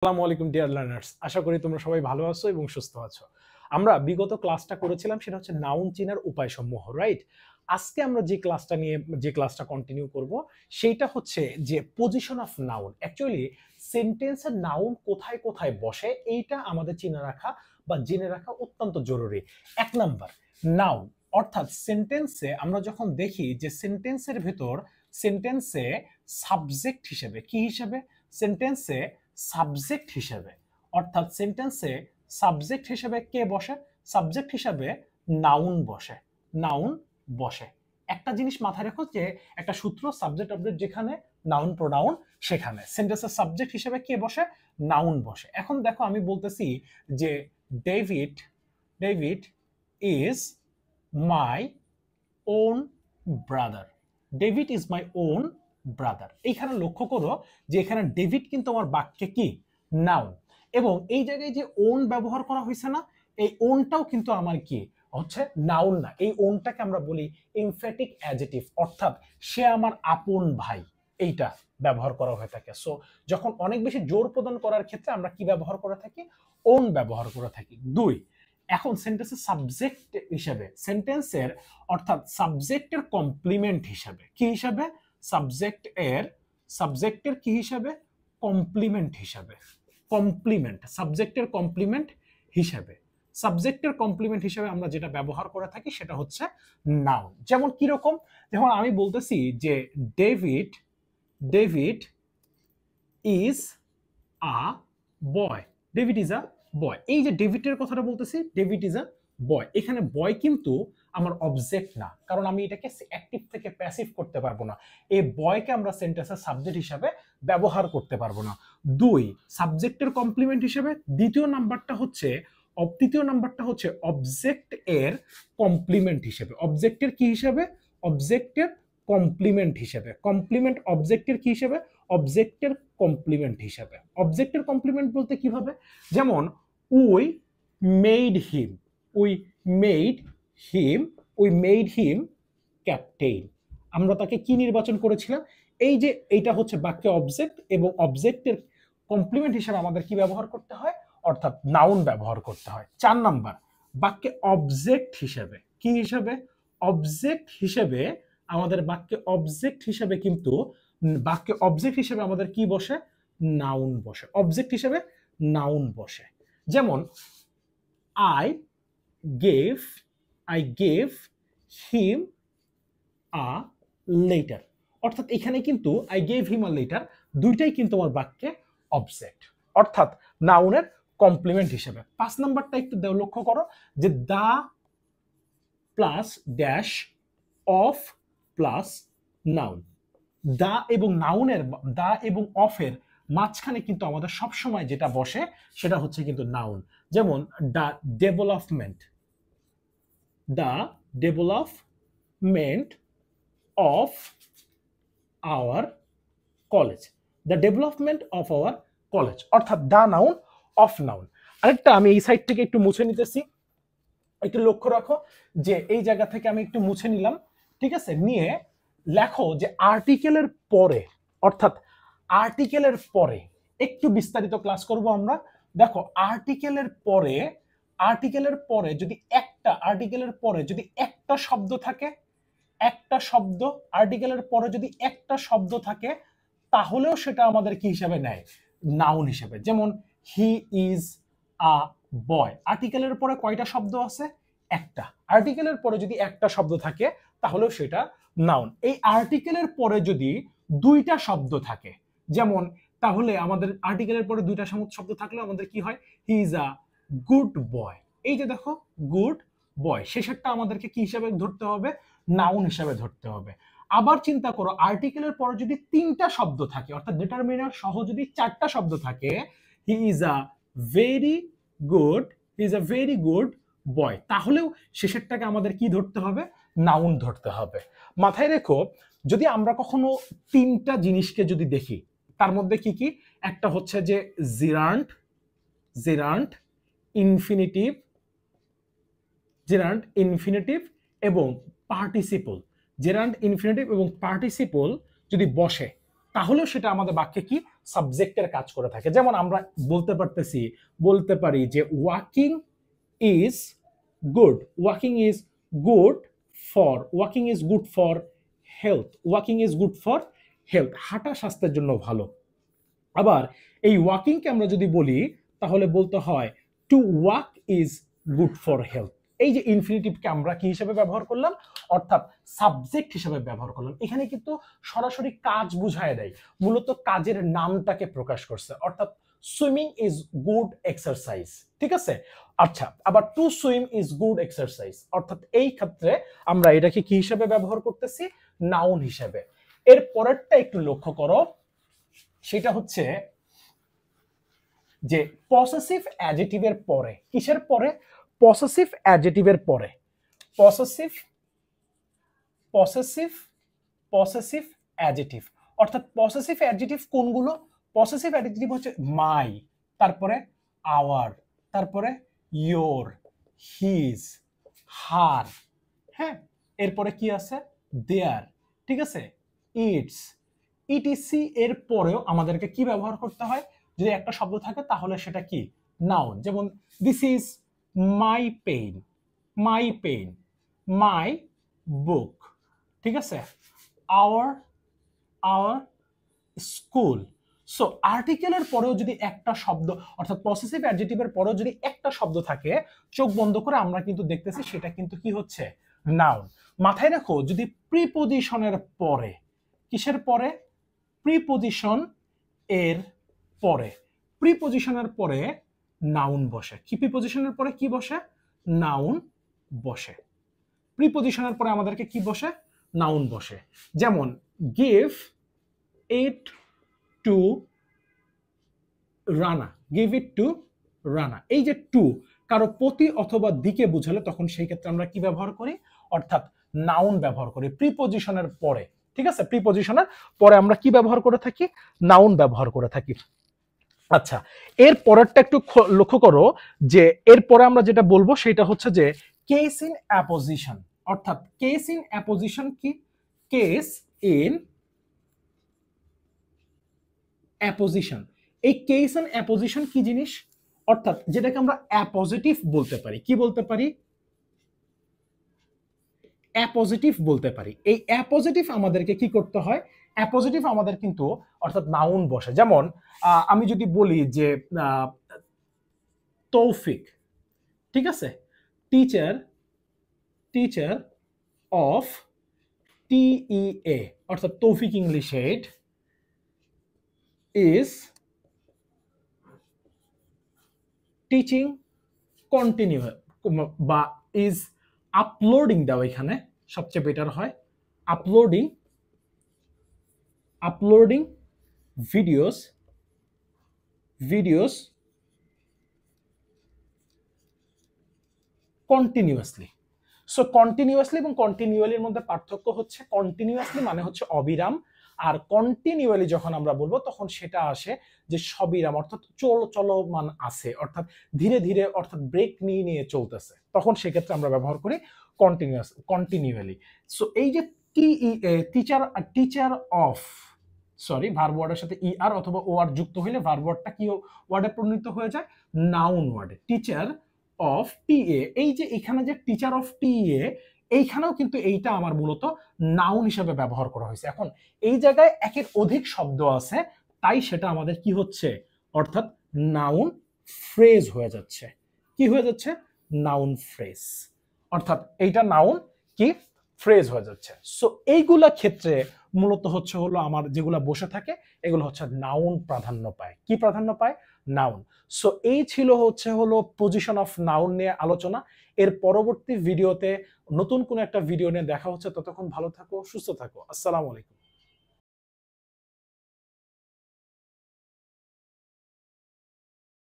আসসালামু আলাইকুম dear learners, আশা করি তোমরা সবাই ভালো আছো এবং সুস্থ আছো। আমরা বিগত ক্লাসটা করেছিলাম, সেটা হচ্ছে নাউন চেনার উপায়সমূহ, রাইট? আজকে আমরা যে ক্লাসটা কন্টিনিউ করব সেইটা হচ্ছে যে পজিশন অফ নাউন। অ্যাকচুয়ালি সেন্টেন্সের নাউন কোথায় কোথায় বসে এইটা আমাদের জেনে রাখা অত্যন্ত জরুরি। এক নাম্বার, নাউন অর্থাৎ সেন্টেন্সে আমরা যখন দেখি যে সেন্টেন্সে সাবজেক্ট হিসেবে কি হিসেবে সেন্টেন্সে সাবজেক্ট হিসেবে অর্থাৎ সেন্টেন্সে সাবজেক্ট হিসেবে কে বসে? সাবজেক্ট হিসেবে নাউন বসে। নাউন বসে। একটা জিনিস মাথায় রেখো যে একটা সূত্র, সাবজেক্ট অবজেক্ট যেখানে, নাউন প্রোনাউন সেখানে। সেন্টেন্সের সাবজেক্ট হিসেবে কে বসে? নাউন বসে। এখন দেখো আমি বলতেছি যে David is my own brother. David is my own brother. এইখানে লক্ষ্য করো যে এখানে ডেভিড কিন্তু আমার বাক্যে কি? নাউন। এবং এই জায়গায় যে ওন ব্যবহার করা হয়েছে না, এই ওনটাও কিন্তু আমার কি হচ্ছে? নাউন না। এই ওনটাকে আমরা বলি এমফ্যাটিক অ্যাডজেক্টিভ, অর্থাৎ সে আমার আপন ভাই, এইটা ব্যবহার করা হয়ে থাকে। সো যখন অনেক বেশি জোর প্রদান করার ক্ষেত্রে আমরা কি ব্যবহার করে থাকি? ওন ব্যবহার করে থাকি। দুই, এখন সেন্টেন্সের সাবজেক্ট হিসেবে, সেন্টেন্সের অর্থাৎ সাবজেক্টের কমপ্লিমেন্ট হিসেবে কি হিসাবে? সাবজেক্টের কি হিসাবে? কমপ্লিমেন্ট হিসাবে। সাবজেক্টের কমপ্লিমেন্ট হিসাবে আমরা যেটা ব্যবহার করে থাকি সেটা হচ্ছে নাউন। যেমন কিরকম? যেমন আমি বলতেছি যে David is a boy. David is a boy. এই যে ডেভিডের কথাটা বলতেছি, ডেভিড ইজ আ বয়, এখানে বয় কিন্তু আমার অবজেক্ট না, কারণ আমি এটাকে অ্যাক্টিভ থেকে প্যাসিভ করতে পারবো না। এই বয়কে আমরা সেন্টেন্সের সাবজেক্ট হিসাবে ব্যবহার করতে পারবো না। দুই, সাবজেক্টের কমপ্লিমেন্ট হিসেবে তৃতীয় নাম্বারটা হচ্ছে অবজেক্ট এর কমপ্লিমেন্ট হিসেবে। অবজেক্টের কি হিসেবে? অবজেক্টের কমপ্লিমেন্ট হিসেবে। কমপ্লিমেন্ট অবজেক্টের কি হিসেবে? অবজেক্টের কমপ্লিমেন্ট হিসেবে। অবজেক্টের কমপ্লিমেন্ট বলতে কিভাবে? যেমন উই মেড হিম ক্যাপ্টেইন। আমরা তাকে কি নির্বাচন করেছিলাম? এই যে এইটা হচ্ছে বাক্যে অবজেক্ট, এবং অবজেক্টের কমপ্লিমেন্ট হিসেবে আমাদের কি ব্যবহার করতে হয়? অর্থাৎ নাউন ব্যবহার করতে হয়। 4 নাম্বার, বাক্যে অবজেক্ট হিসেবে কি হিসেবে? অবজেক্ট হিসেবে আমাদের বাক্যে অবজেক্ট হিসেবে আমাদের কি বসে? নাউন বসে। অবজেক্ট হিসেবে নাউন বসে। যেমন I gave him a letter। অর্থাৎ এখানে কিন্তু I gave him a letter দুইটাই কিন্তু আমার বাক্যে অবজেক্ট, অর্থাৎ নাউনের কমপ্লিমেন্ট হিসেবে। 5 নাম্বারটা একটু লক্ষ্য করো যে the plus dash of plus noun. The এবং অফের মাঝখানে কিন্তু আমাদের সবসময় যেটা বসে সেটা হচ্ছে কিন্তু নাউন। যেমন the development of our college, অর্থাৎ দা নাউন, অফ নাউন। আরেকটা আমি এই সাইড থেকে একটু মুছে নিতেছি, একটু লক্ষ্য রাখো যে এই জায়গা থেকে আমি একটু মুছে নিলাম, ঠিক আছে? নিয়ে লেখো যে আর্টিকেলের পরে, অর্থাৎ আর্টিকেলের পরে একটু বিস্তারিত ক্লাস করব আমরা। দেখো আর্টিকেলের পরে যদি একটা শব্দ থাকে, আর্টিকেলের পরে যদি একটা শব্দ থাকে, তাহলেও সেটা আমাদের কি হিসাবে নেয়? নাউন হিসেবে। যেমন হি ইজ আ বয়। আর্টিকেলের পরে কয়টা শব্দ আছে? একটা। আর্টিকেলের পরে যদি একটা শব্দ থাকে তাহলেও সেটা নাউন। এই আর্টিকেলের পরে যদি দুইটা শব্দ থাকে, যেমন তাহলে আমাদের আর্টিকেলের পরে দুইটা শব্দ থাকলে আমাদের কি হয়? He is a good boy. এই যে দেখো গুড বয়, শেষেরটা আমাদেরকে কি হিসাবে ধরতে হবে? নাউন হিসাবে ধরতে হবে। আবার চিন্তা করো আর্টিকেলের পরে যদি তিনটা শব্দ থাকে, অর্থাৎ ডিটারমিনার সহ যদি চারটা শব্দ থাকে, he is a very good boy, তাহলেও শেষেরটাকে আমাদের কি ধরতে হবে? নাউন ধরতে হবে। মাথায় রেখো, যদি আমরা কখনো তিনটা জিনিসকে যদি দেখি, তার মধ্যে কি কি? একটা হচ্ছে যে জেরান্ট ইনফিনিটিভ এবং পার্টিসিপল। জেরান্ট ইনফিনিটিভ এবং পার্টিসিপল যদি বসে তাহলেও সেটা আমাদের বাক্যে কি? সাবজেক্টের কাজ করে থাকে। যেমন আমরা বলতে পারি যে walking is good, walking is good for health, walking is good for health, হাঁটা স্বাস্থ্যের জন্য ভালো। আবার এই ওয়াকিংকে আমরা যদি বলি তাহলে বলতে হয় to walk is good for health. এই যে ইনফিনিটিভকে আমরা কি হিসেবে ব্যবহার করলাম, অর্থাৎ সাবজেক্ট হিসেবে ব্যবহার করলাম। এখানে কিন্তু সরাসরি কাজ বুঝায় দেয়, মূলত কাজের নামটাকে প্রকাশ করছে, অর্থাৎ সুইমিং ইজ গুড এক্সারসাইজ, ঠিক আছে। আচ্ছা, আবার to swim is good exercise, অর্থাৎ এই ক্ষেত্রে আমরা এটাকে কি হিসেবে ব্যবহার করতেছি, নাউন হিসেবে। এর পরেরটা একটু লক্ষ্য করো, সেটা হচ্ছে যে পসেসিভ অ্যাডজেক্টিভের পরে, কিসের পরে, পসেসিভ অ্যাডজেক্টিভের পরে, পসেসিভ অ্যাডজেক্টিভ, অর্থাৎ পসেসিভ অ্যাডজেক্টিভ কোনগুলো, পসেসিভ অ্যাডজেক্টিভ হচ্ছে মাই, তারপরে আওয়ার, তারপরে ইয়োর, হিজ, হার, হ্যাঁ, এরপরে কি আছে, দেয়ার, ঠিক আছে, ইটস, ইটিসি এর পরেও আমাদেরকে কি ব্যবহার করতে হয়, যদি একটা শব্দ থাকে তাহলে সেটা কি, নাউন। যেমন দিস ইজ মাই পেইন, মাই বুক, ঠিক আছে, আওয়ার স্কুল। সো আর্টিকেলের পরেও যদি একটা শব্দ, অর্থাৎ পসেসিভ অ্যাডজেক্টিভের পরেও যদি একটা শব্দ থাকে, চোখ বন্ধ করে আমরা কিন্তু দেখতেছি সেটা কিন্তু কি হচ্ছে, নাউন। মাথায় রাখো, যদি প্রিপজিশনের পরে, কিসের পরে, প্রিপজিশন এর পরে, প্রিপজিশনের পরে নাউন বসে, কি প্রিপজিশনের পরে কি বসে, নাউন বসে। প্রিপজিশনের পরে আমাদেরকে কি বসে, নাউন বসে। যেমন give it to Rana, give it to Rana, এই যে টু কারো প্রতি অথবা দিকে বুঝালে তখন সেই ক্ষেত্রে আমরা কি ব্যবহার করি, অর্থাৎ নাউন ব্যবহার করি প্রিপজিশনের পরে, ঠিক আছে। প্রিপজিশনের পরে আমরা কি ব্যবহার করে থাকি, নাউন ব্যবহার করে থাকি। আচ্ছা, এর পরেরটা একটু লক্ষ্য করো, যে এরপরে আমরা যেটা বলবো সেটা হচ্ছে যে কেস ইন অ্যাপোজিশন, অর্থাৎ কেস ইন অ্যাপোজিশন কি, কেস ইন অ্যাপোজিশন, এই কেস ইন অ্যাপোজিশন কি জিনিস, অর্থাৎ যেটাকে আমরা অ্যাপোজিটিভ বলতে পারি, কি বলতে পারি, অ্যাপোজিটিভ বলতে পারি। এই অ্যাপোজিটিভ আমাদেরকে কি করতে হয়, অ্যাপোজিটিভ আমাদের কিন্তু অর্থাৎ নাউন বসে। যেমন আমি যদি বলি যে তৌফিক, ঠিক আছে, টিচার অফ TEA, অর্থাৎ তৌফিক English aid is teaching continue, বা ইজ আপলোডিং, দাও এখানে সবচেয়ে বেটার হয়, uploading videos continuously. So continuously এবং কন্টিনিউয়ালির মধ্যে পার্থক্য হচ্ছে, কন্টিনিউয়াসলি মানে হচ্ছে অবিরাম, আর কন্টিনিউয়ালি যখন আমরা বলবো তখন সেটা আসে যে সবিরাম, অর্থাৎ চলমান আছে, অর্থাৎ ধীরে ধীরে, অর্থাৎ ব্রেক নিয়ে নিয়ে চলতেছে, তখন সেক্ষেত্রে আমরা ব্যবহার করি কন্টিনিউয়ালি। সো এই যে টিচার অফ, সরি, ভার্ব ওয়ার্ডের সাথে আর অথবা ও আর যুক্ত হইলে ভার্ব ওয়ার্ডটা কি ওয়ার্ডে পরিণত হয়ে যায়, নাউন ওয়ার্ডে, টিচার অফ টিএ। এই যে এখানে যে টিচার অফ টিএ, এইখানেও কিন্তু এইটা আমার মূলত নাউন হিসেবে ব্যবহার করা হয়েছে। এখন এই জায়গায় একের অধিক শব্দ আছে, তাই সেটা আমাদের কি হচ্ছে, অর্থাৎ নাউন ফ্রেজ হয়ে যাচ্ছে, কি হয়ে যাচ্ছে, নাউন ফ্রেজ, অর্থাৎ এইটা নাউন কি ফ্রেজ হয়ে যাচ্ছে। সো এইগুলা ক্ষেত্রে মূলত হচ্ছে হলো আমার যেগুলা বসে থাকে এগুলো হচ্ছে নাউন প্রাধান্য পায়, কি প্রাধান্য পায়, নাউন। সো এই ছিল হচ্ছে হলো পজিশন অফ নাউন নিয়ে আলোচনা। এর পরবর্তী ভিডিওতে নতুন কোন একটা ভিডিও নিয়ে দেখা হচ্ছে, ততক্ষণ ভালো থাকো, সুস্থ থাকো, আসসালামু আলাইকুম।